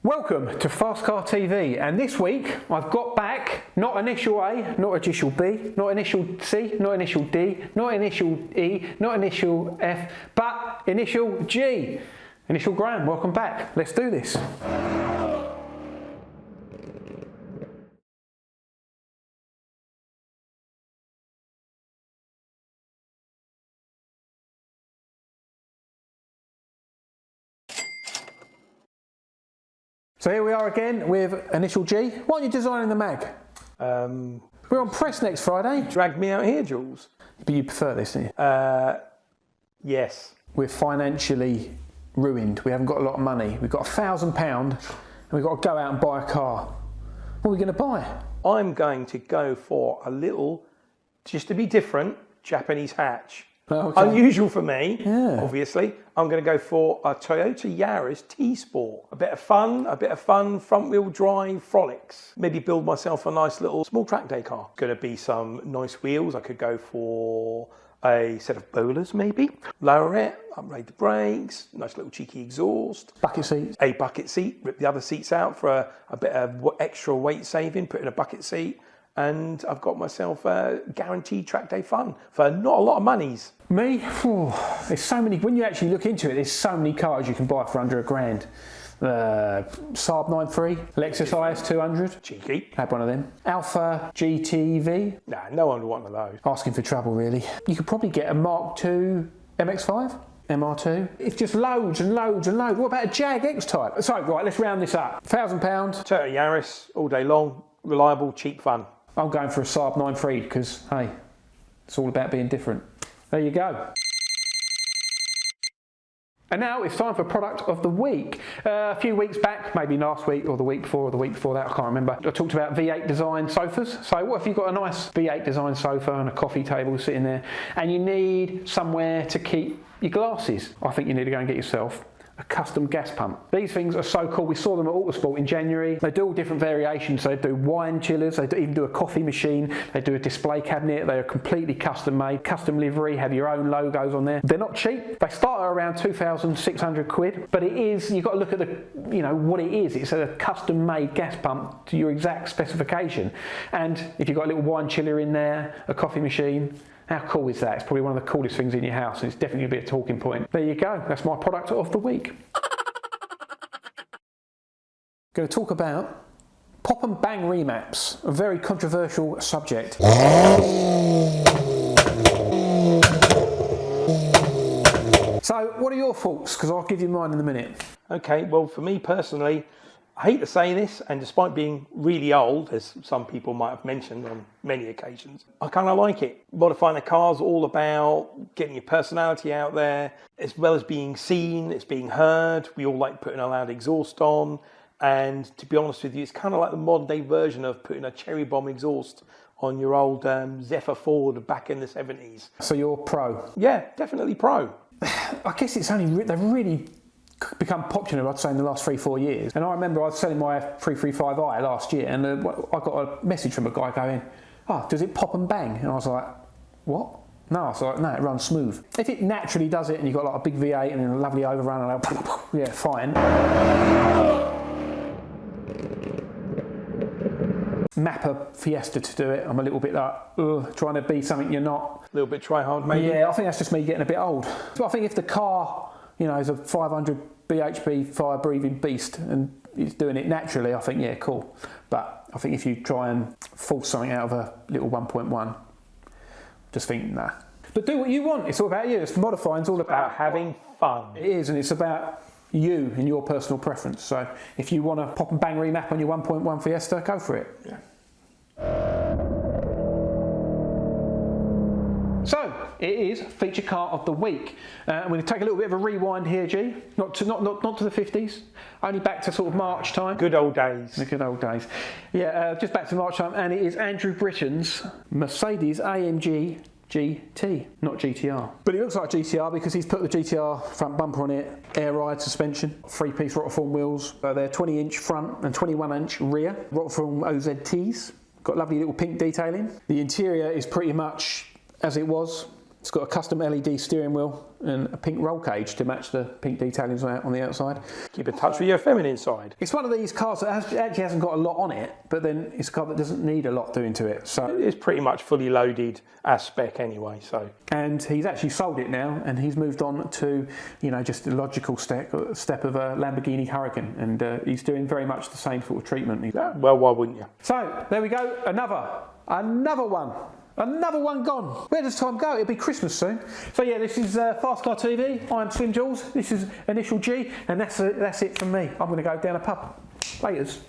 Welcome to Fast Car TV, and this week I've got back not initial A, not initial B, not initial C, not initial D, not initial E, not initial F, but initial G. Initial Graham, welcome back. Let's do this. So here we are again with Initial G. Why aren't you designing the mag? We're on press next Friday. Dragged me out here, Jules. But you prefer this, don't you? Yes. We're financially ruined. We haven't got a lot of money. We've got £1,000 and we've got to go out and buy a car. What are we going to buy? I'm going to go for a little, just to be different, Japanese hatch. Okay. Unusual for me, Yeah. obviously. I'm going to go for a Toyota Yaris T-Sport. A bit of fun, front-wheel drive frolics. Maybe build myself a nice little small track day car. Going to be some nice wheels. I could go for a set of bowlers, maybe. Lower it, upgrade the brakes, nice little cheeky exhaust. Bucket seats. A bucket seat, rip the other seats out for a bit of extra weight saving, put in a bucket seat. And I've got myself a guaranteed track day fun for not a lot of monies. Me? There's so many, when you actually look into it, there's so many cars you can buy for under £1,000. Saab 9.3, Lexus IS 200. Cheeky. Had one of them. Alpha GTV. Nah, no one would want one of those. Asking for trouble, really. You could probably get a Mark II MX-5. MR2. It's just loads and loads and loads. What about a Jag X-Type? So, right, let's round this up. £1,000. Toyota Yaris, all day long, reliable, cheap fun. I'm going for a Saab 9.3 because, hey, it's all about being different. There you go. And now it's time for product of the week. A few weeks back, maybe last week or the week before that, I can't remember, I talked about V8 design sofas. So what if you've got a nice V8 design sofa and a coffee table sitting there and you need somewhere to keep your glasses? I think you need to go and get yourself a custom gas pump. These things are so cool. We saw them at Autosport in January. They do all different variations. They do wine chillers, they even do a coffee machine, they do a display cabinet. They are completely custom made, custom livery, have your own logos on there. They're not cheap. They start at around 2,600 quid, but it is, you've got to look at what it is. It's a custom made gas pump to your exact specification. And if you've got a little wine chiller in there, a coffee machine, how cool is that? It's probably one of the coolest things in your house, and it's definitely going to be a talking point. There you go. That's my product of the week. Going to talk about pop and bang remaps, a very controversial subject. So, what are your thoughts? Because I'll give you mine in a minute. Okay, well, for me personally, I hate to say this, and despite being really old, as some people might have mentioned on many occasions, I kind of like it. Modifying a car's all about getting your personality out there, as well as being seen, it's being heard. We all like putting a loud exhaust on, and to be honest with you, it's kind of like the modern day version of putting a cherry bomb exhaust on your old Zephyr Ford back in the 70s. So you're pro? Yeah, definitely pro. I guess it's only, they've really become popular, I'd say, in the last 3-4 years. And I remember I was selling my 335i last year, and I got a message from a guy going, "Oh, does it pop and bang?" And I was like, "What?" No, I was like, "No, it runs smooth." If it naturally does it, and you've got like a big V8 and a lovely overrun, and like, yeah, fine. Map a Fiesta to do it, I'm a little bit like, trying to be something you're not. A little bit try hard, maybe. Yeah, I think that's just me getting a bit old. So I think if the car, is a 500 bhp fire-breathing beast and it's doing it naturally, I think, yeah, cool. But I think if you try and force something out of a little 1.1, just think, nah. But do what you want. It's all about you. It's modifying. It's all about having fun. It is, and it's about you and your personal preference. So if you want to pop and bang remap on your 1.1 Fiesta, go for it. Yeah. So, it is feature car of the week. I'm going to take a little bit of a rewind here, G. Not to the 50s, only back to sort of March time. Good old days. The good old days. Yeah, just back to March time, and it is Andrew Britton's Mercedes AMG GT, not GTR. But it looks like GTR because he's put the GTR front bumper on it, air ride suspension, 3-piece rotiform wheels. They're 20-inch front and 21-inch rear, rotiform OZTs. Got lovely little pink detailing. The interior is pretty much as it was It's got a custom LED steering wheel and a pink roll cage to match the pink detailing on the outside. Keep in touch with your feminine side. It's one of these cars that actually hasn't got a lot on it, but then it's a car that doesn't need a lot doing to it. So It's pretty much fully loaded as spec anyway. So. And he's actually sold it now, and he's moved on to, you know, just the logical step of a Lamborghini Huracan, and he's doing very much the same sort of treatment. Yeah, well, why wouldn't you? So there we go, another one. Another one gone. Where does time go? It'll be Christmas soon. So yeah, this is Fast Car TV. I'm Slim Jules. This is Initial G, and that's it from me. I'm going to go down a pub. Laters.